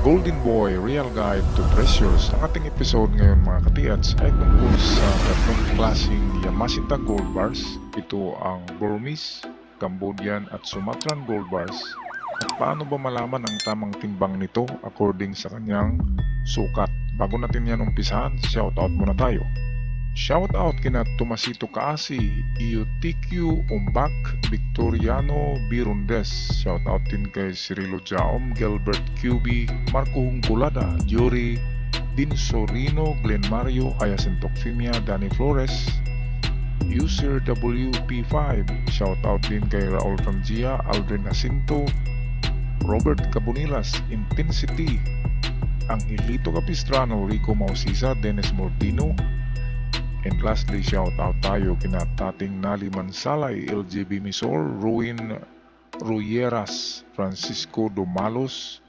Golden Boy Real Guide to Treasures. Ang ating episode ngayon mga katiats ay tungkol sa tatlong klaseng Yamashita Gold Bars. Ito ang Burmese, Cambodian at Sumatran Gold Bars. At paano ba malaman ang tamang timbang nito according sa kanyang sukat? Bago natin yan umpisahan, shoutout muna tayo. Shoutout kina Tomasito Kaasi, Iotikyu Umbak, Victoriano Birundes. Shoutout din kay Cirilo Jaom, Gilbert QB, Marco Hungkulada, Jory Dinsorino, Glenn Mario, Hyacinth Fimia, Danny Flores, User WP5. Shoutout din kay Raul Frangia, Aldrin Jacinto, Robert Cabonilas, Intensity, Angelito Capistrano, Rico Mausisa, Dennis Mordino. And lastly, shoutout tayo kina Tating Nali Mansalay, LJB Misor, Ruin Ruyeras, Francisco Domalos,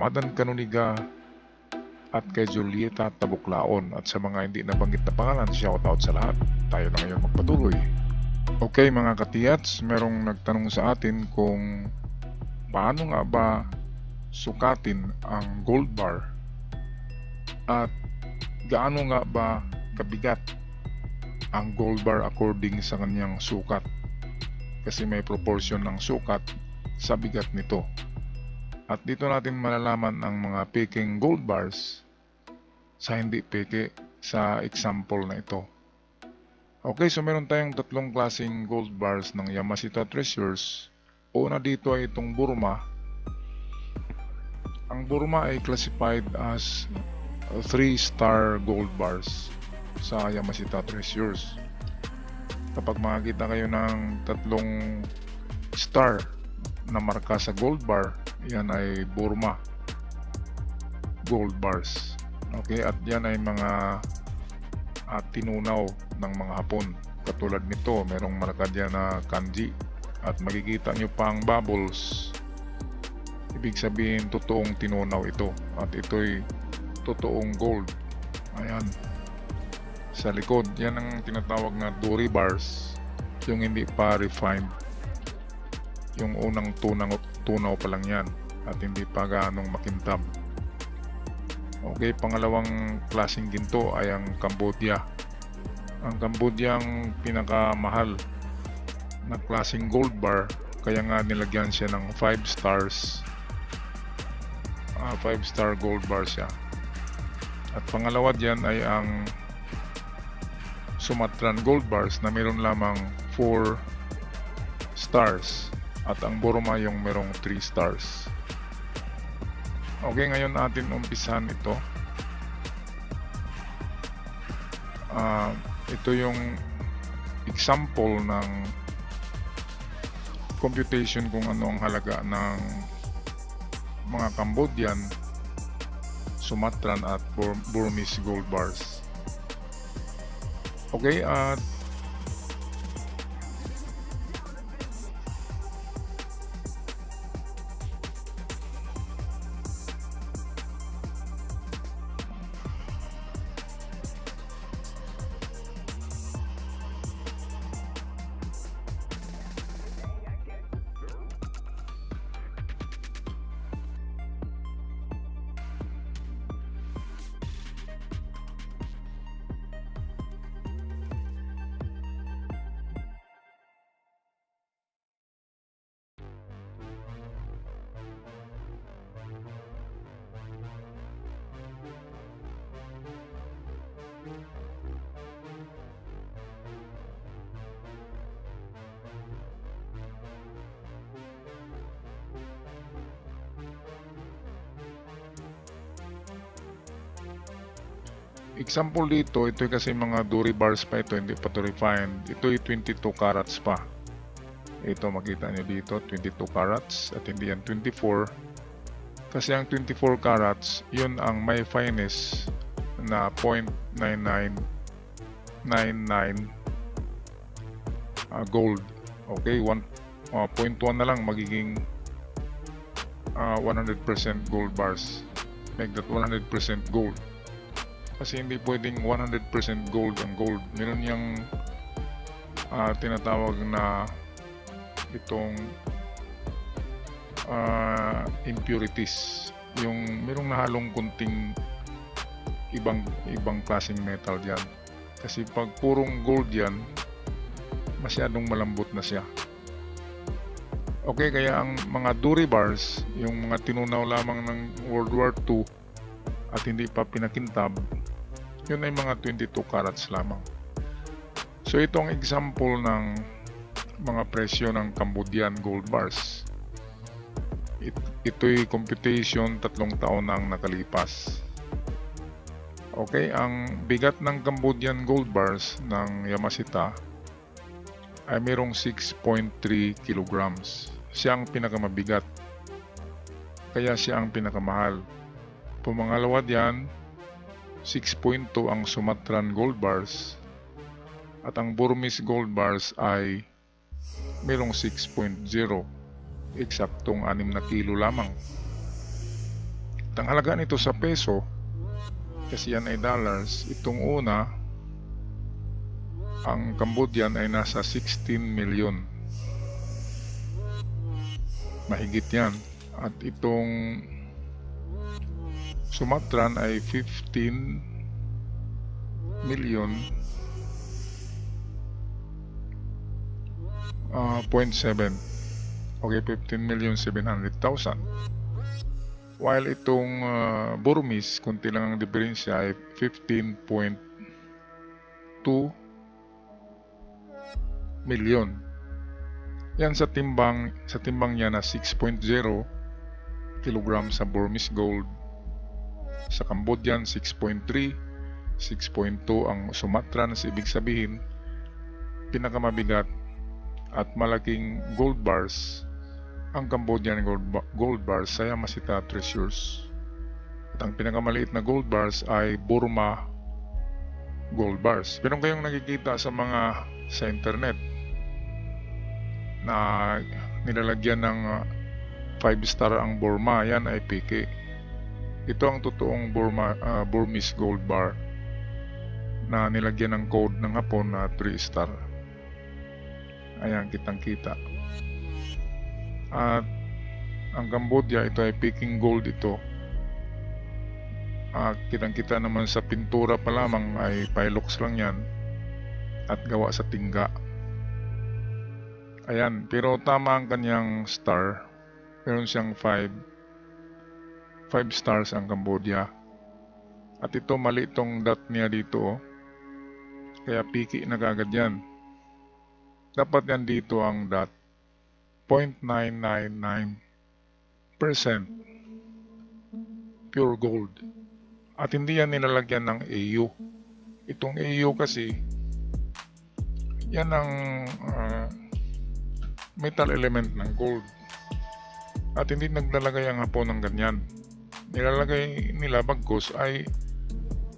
Madan Canoniga, at kay Julieta Tabuklaon. At sa mga hindi nabanggit na pangalan, shoutout sa lahat. Tayo na ngayon magpatuloy. Okay mga katiyats, merong nagtanong sa atin kung paano nga ba sukatin ang gold bar at gaano nga ba kabigat ang gold bar according sa kanyang sukat, kasi may proportion ng sukat sa bigat nito. At dito natin malalaman ang mga peking gold bars sa hindi peke sa example na ito. Okay, so meron tayong tatlong klaseng gold bars ng Yamashita Treasures. Una dito ay itong Burma. Ang Burma ay classified as 3-star gold bars sa Yamashita Treasures. Kapag makakita kayo ng tatlong star na marka sa gold bar, yan ay Burma gold bars. Okay, at yan ay mga tinunaw ng mga Hapon. Katulad nito, merong marka dyan na kanji at makikita nyo pa ang bubbles. Ibig sabihin totoong tinunaw ito, at ito'y totoong gold. Ayan. Sa likod, yan ang tinatawag na Dory bars, yung hindi pa refined. Yung unang tunaw pa lang yan at hindi pa gaanong makintab. Okay, pangalawang klaseng ginto ay ang Cambodia. Ang Cambodia ang pinakamahal na klaseng gold bar, kaya nga nilagyan siya ng 5 stars. 5-star gold bar siya. At pangalawa diyan ay ang Sumatran gold bars na meron lamang 4 stars, at ang Burma yung merong 3 stars. Okay, ngayon natin umpisahan ito. Ito yung example ng computation kung ano ang halaga ng mga Cambodian, Sumatran at Burmese gold bars. Okay, example dito, ito kasi mga Dory bars pa ito, hindi pa to refined. Ito ay 22 carats pa. Ito makita nyo dito, 22 carats at hindi yan 24. Kasi ang 24 carats, yun ang may fineness na 0.9999 gold. Okay, 0.1 na lang magiging 100% gold bars. Make that 100% gold. Kasi hindi pwedeng 100% gold ang gold. Meron yung tinatawag na itong impurities yung merong nahalong kunting ibang klaseng metal diyan. Kasi pag purong gold yan, masyadong malambot na siya. Okay, kaya ang mga Duri bars, yung mga tinunaw lamang ng World War II at hindi pa pinakintab, yun ay mga 22 carats lamang. So ito ang example ng mga presyo ng Cambodian gold bars. Ito'y computation 3 taon na ang nakalipas. Okay, ang bigat ng Cambodian gold bars ng Yamashita ay mayroong 6.3 kilograms. Siya ang pinakamabigat. Kaya siya ang pinakamahal. Pumangalawa diyan, 6.2 ang Sumatran gold bars. At ang Burmese gold bars ay mayroong 6.0. Eksaktong 6 na kilo lamang. At ang halaga nito sa peso, kasi yan ay dollars, itong una, ang Cambodian ay nasa 16 million. Mahigit yan. At itong Sumatran ay 15 million 0.7. Okay, 15,700,000. While itong Burmese, kunti lang ang diferensya, ay 15.2 million. Yan sa timbang niya na 6.0 kilogram sa Burmese gold. Sa Cambodian 6.3, 6.2 ang Sumatran. Ibig sabihin, pinakamabigat at malaking gold bars ang Cambodian gold bars sa Yamashita Treasures. At ang pinakamaliit na gold bars ay Burma gold bars. Pero kayong nakikita sa internet na nilalagyan ng 5-star ang Burma, yan ay peke. Ito ang totoong Burmese gold bar na nilagyan ng code ng Hapon na 3-star. Ayan, kitang-kita. At ang Cambodia, ito ay peking gold ito. Kitang-kita naman sa pintura pa lamang ay Pylox lang yan at gawa sa tingga. Ayan, pero tama ang kanyang star. Meron siyang 5 stars ang Cambodia. At ito, mali itong dot niya dito. Kaya piki na kagad yan. Dapat yan dito ang dot. 0.999% pure gold. At hindi yan nilalagyan ng AU. Itong AU kasi, yan ang metal element ng gold. At hindi naglalagay ang Hapon ng ganyan. Nilalagay nila bagkus ay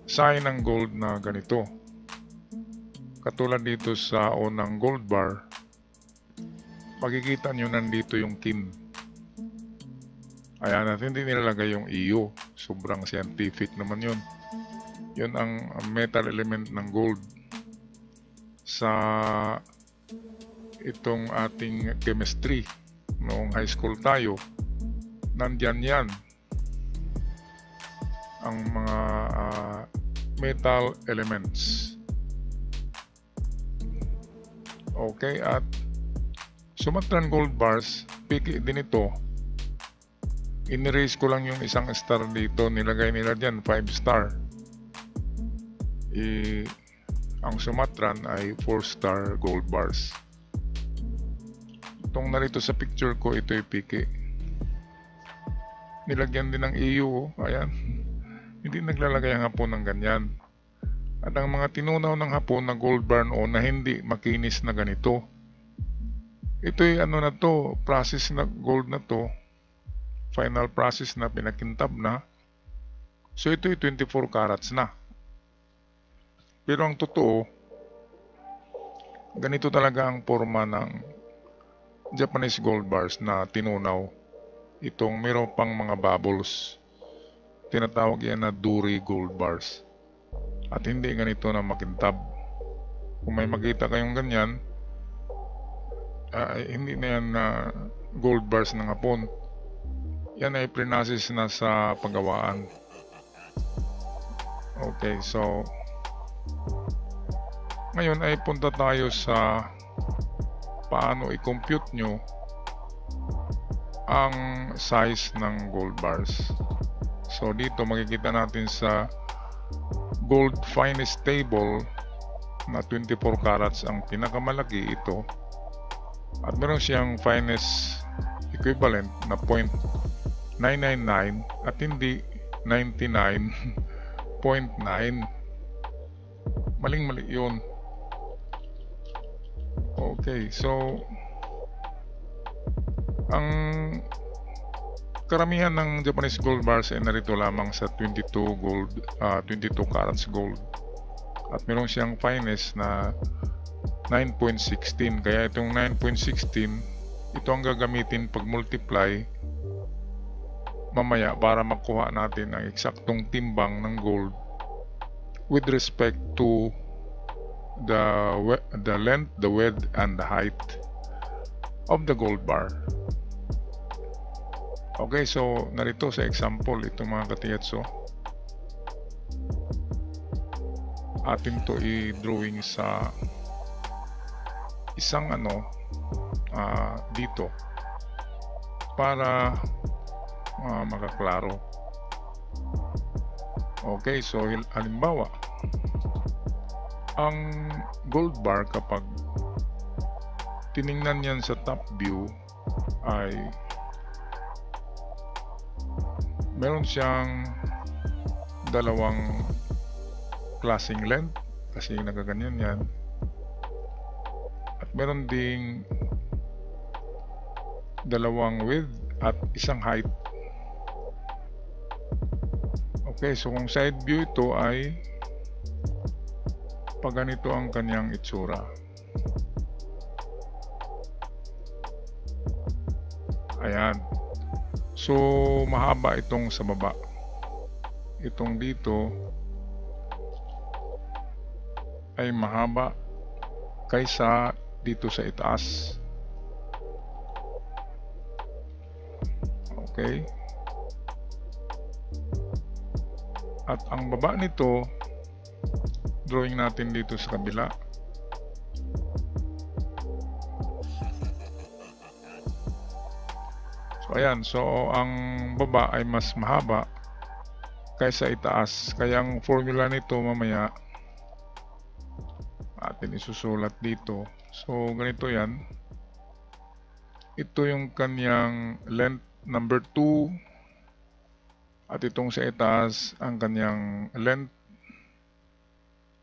sign ng gold na ganito. Katulad dito sa unang gold bar, makikita nyo nandito yung kin. Ayan, at hindi nilalagay yung EU. Sobrang scientific naman yun. Yun ang metal element ng gold. Sa itong ating chemistry, noong high school tayo, nandyan yan. Ang mga metal elements. Okay, at Sumatran gold bars, piki din ito. In-erase ko lang yung isang star dito, nilagay nila dyan 5 star. Ang Sumatran ay 4-star gold bars. Itong narito sa picture ko, ito ay piki. Nilagyan din ng EU, ayan. Hindi naglalagay ang Hapon ng ganyan. At ang mga tinunaw ng Hapon na gold bar noon na hindi makinis na ganito. Ito'y na to, process na gold na to. Final process na, pinakintab na. So ito'y 24 carats na. Pero ang totoo, ganito talaga ang forma ng Japanese gold bars na tinunaw. Itong mayroon pang mga bubbles. Tinatawag yan na Duri gold bars. At hindi ganito na makintab. Kung may makita kayong ganyan, hindi na yan na gold bars ng Hapon. Yan ay pre-process na sa paggawaan. Okay, so ngayon ay punta tayo sa paano i-compute nyo ang size ng gold bars. So dito makikita natin sa gold finest table na 24 carats ang pinakamalaki ito, at meron siyang finest equivalent na 0.999 at hindi 99.9. Maling-mali yun. Okay, so ang karamihan ng Japanese gold bars ay narito lamang sa 22 carats gold, at meron siyang finest na 9.16. Kaya itong 9.16 ito ang gagamitin pag multiply mamaya para makuha natin ang eksaktong timbang ng gold with respect to the length, the width, and the height of the gold bar. Okay, so narito sa example itong mga katiyatso. Atin to i-drawing sa isang dito para makaklaro. Okay, so halimbawa ang gold bar, kapag tiningnan yan sa top view, ay meron siyang dalawang klaseng length kasi nagaganyan yan, at meron ding dalawang width at isang height. Okay, so kung side view ito ay pag ganito ang kanyang itsura. Ayan. So mahaba itong sa baba. Itong dito ay mahaba kaysa dito sa itaas. Okay. At ang baba nito, drawing natin dito sa kabila. So ayan, so ang baba ay mas mahaba kaysa itaas. Kaya ang formula nito mamaya atin isusulat dito. So ganito yan. Ito yung kanyang length number 2. At itong sa itaas ang kanyang length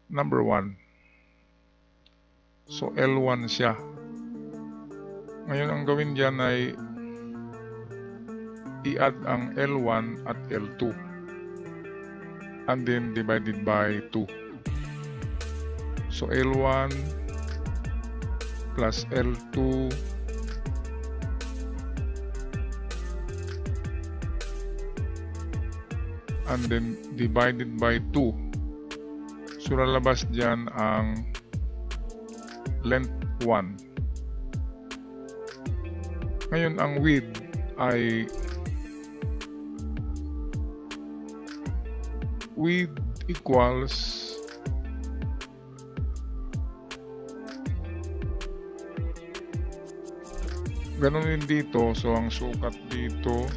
number 1. So L1 siya. Ngayon ang gawin dyan ay i-add ang L1 at L2 and then divided by 2. So L1 plus L2 and then divided by 2. So lalabas dyan ang length 1. Ngayon ang width ay width equals ganun din dito. So ang sukat dito,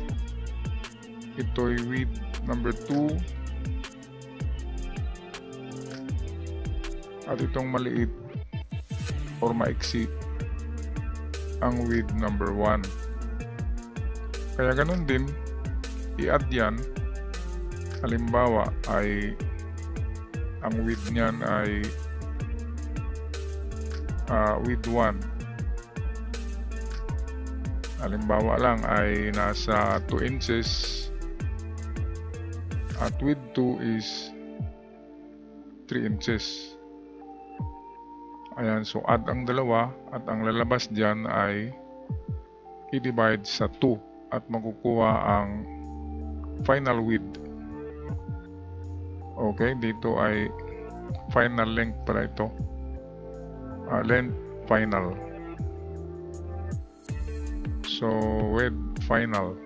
ito'y width number 2 at itong maliit or maiksi ang width number 1. Kaya ganun din i-add yan. Halimbawa ay ang width niyan ay width 1. Halimbawa lang ay nasa 2 inches at width 2 is 3 inches. Ayan, so add ang dalawa at ang lalabas dyan ay i-divide sa 2 at makukuha ang final width. Okay, dito ay final length pala ito. Length final. So width final.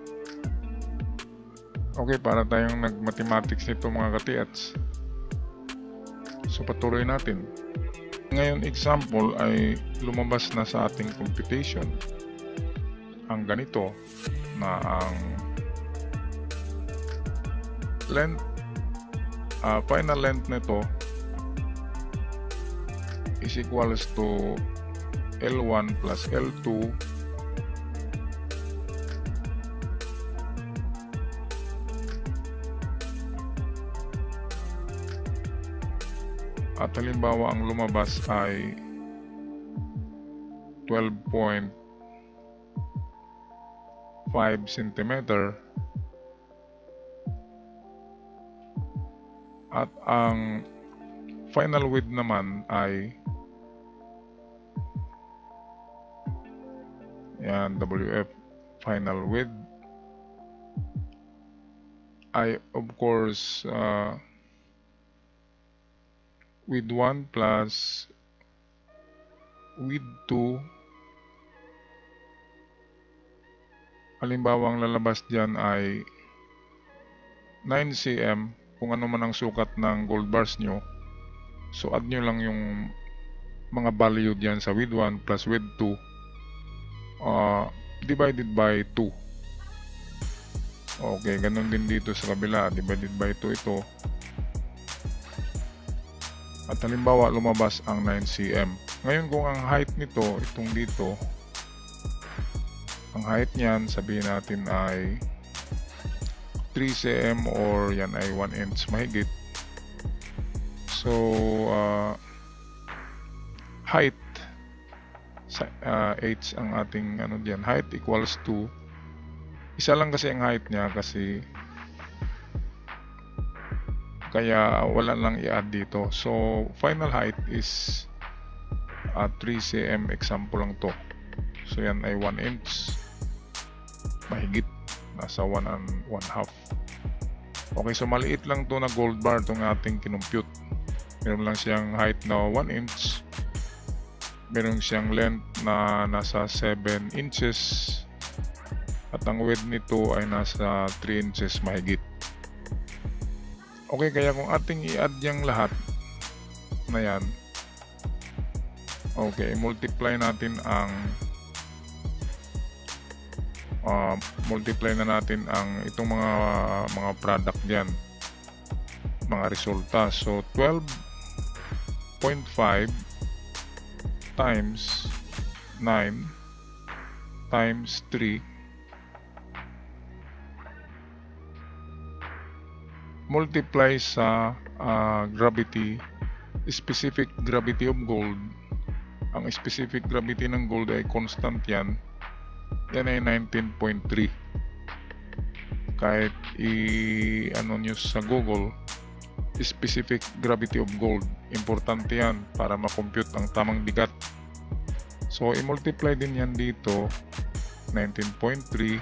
Okay, para tayong nag-mathematics nito mga katiats. So patuloy natin. Ngayon example ay lumabas na sa ating computation ang ganito na ang length, final length nito is equals to L1 plus L2 at halimbawa ang lumabas ay 12.5 cm at ang final width naman ay yan, WF final width ay of course width 1 plus width 2. Halimbawa ang lalabas dyan ay 9 cm kung ano man ang sukat ng gold bars nyo. So add nyo lang yung mga value dyan sa width 1 plus width 2 divided by 2. Okay, ganun din dito sa kabila, divided by 2 ito. At halimbawa lumabas ang 9 cm. Ngayon kung ang height nito, itong dito, ang height niyan sabihin natin ay 3 cm or yan ay 1 inch mahigit. So height h ang ating ano diyan, height equals to isa lang kasi ang height niya kasi kaya wala lang i-add dito. So final height is 3 cm, example lang to. So yan ay 1 inch mahigit, nasa 1 and 1/2. Okay, so maliit lang to na gold bar itong ating kinumpute. Meron lang siyang height na 1 inch, meron siyang length na nasa 7 inches at ang width nito ay nasa 3 inches mahigit. Okay, kaya kung ating i-add yung lahat na yan, okay, multiply natin ang itong mga product diyan, mga resulta. So 12.5 times 9 times 3 multiply sa gravity, specific gravity of gold. Ang specific gravity ng gold ay constant yan. Yan ay 19.3. Kahit i-ano nyo sa Google, specific gravity of gold, importante yan para makompute ang tamang bigat. So i-multiply din yan dito, 19.3,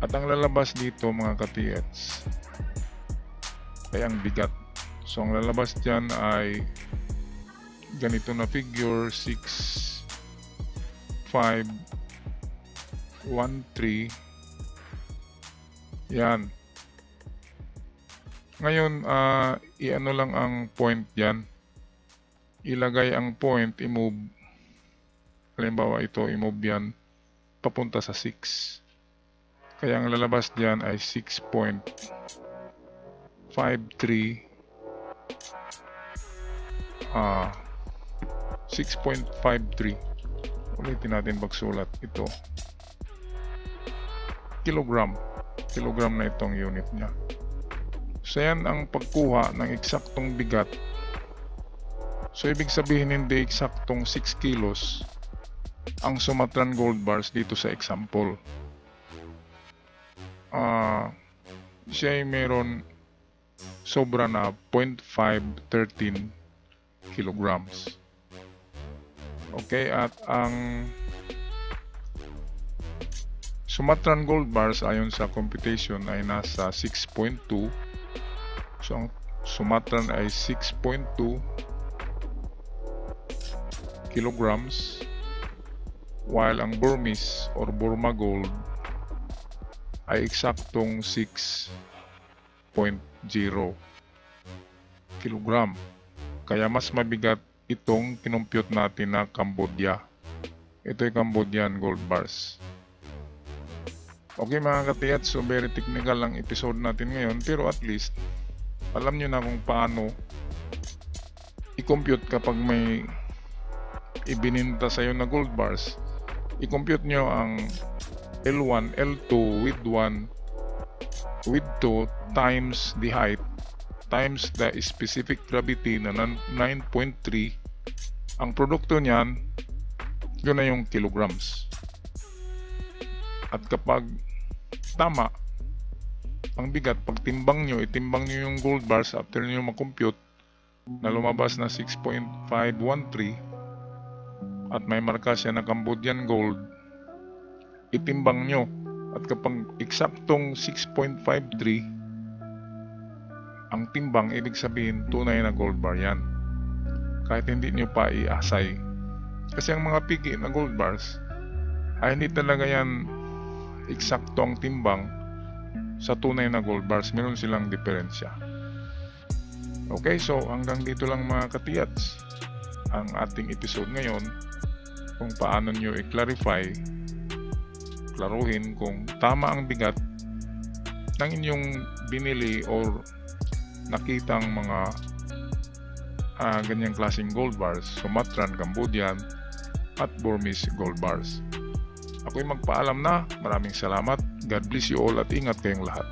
at ang lalabas dito mga ka-TH ay ang bigat. So ang lalabas dyan ay ganito na figure, 6.513. Yan. Ngayon i-ano lang ang point yan, ilagay ang point, i-move. Halimbawa ito, i-move yan papunta sa 6. Kaya ang lalabas dyan ay 6.53 ulitin natin pagsulat. Ito kilogram na itong unit nya. So yan ang pagkuha ng eksaktong bigat. So ibig sabihin hindi eksaktong 6 kilos ang Sumatran gold bars dito sa example. Siya ay meron sobra na 0.513 kilograms. Okay, at ang Sumatran gold bars ayon sa computation ay nasa 6.2. So ang Sumatran ay 6.2 kilograms, while ang Burmese or Burma gold ay eksaktong 6 kilogram. Kaya mas mabigat itong kinumpute natin na Cambodia. Ito ay Cambodian gold bars. Okay mga katiyat, so very technical ang episode natin ngayon, pero at least alam nyo na kung paano i-compute kapag may ibininta sa'yo na gold bars. I-compute nyo ang L1, L2, width 1, width 2 times the height times the specific gravity na 9.3. Ang produkto niyan, yun na yung kilograms. At kapag tama ang bigat, pag itimbang nyo yung gold bars after nyo makompute na lumabas na 6.513 at may marka siya na Cambodian gold, itimbang nyo. At kapag eksaktong 6.53 ang timbang, ibig sabihin tunay na gold bar yan, kahit hindi nyo pa iasay. Kasi ang mga pigi na gold bars ay hindi talaga yan eksakto ang timbang sa tunay na gold bars. Meron silang diferensya. Okay, so hanggang dito lang mga katiyats ang ating episode ngayon, kung paano nyo i-clarify, klaruhin kung tama ang bigat ng inyong binili or nakitang mga ganyang klaseng gold bars, Sumatran, Cambodian at Burmese gold bars. Ako'y magpaalam na. Maraming salamat. God bless you all at ingat kayong lahat.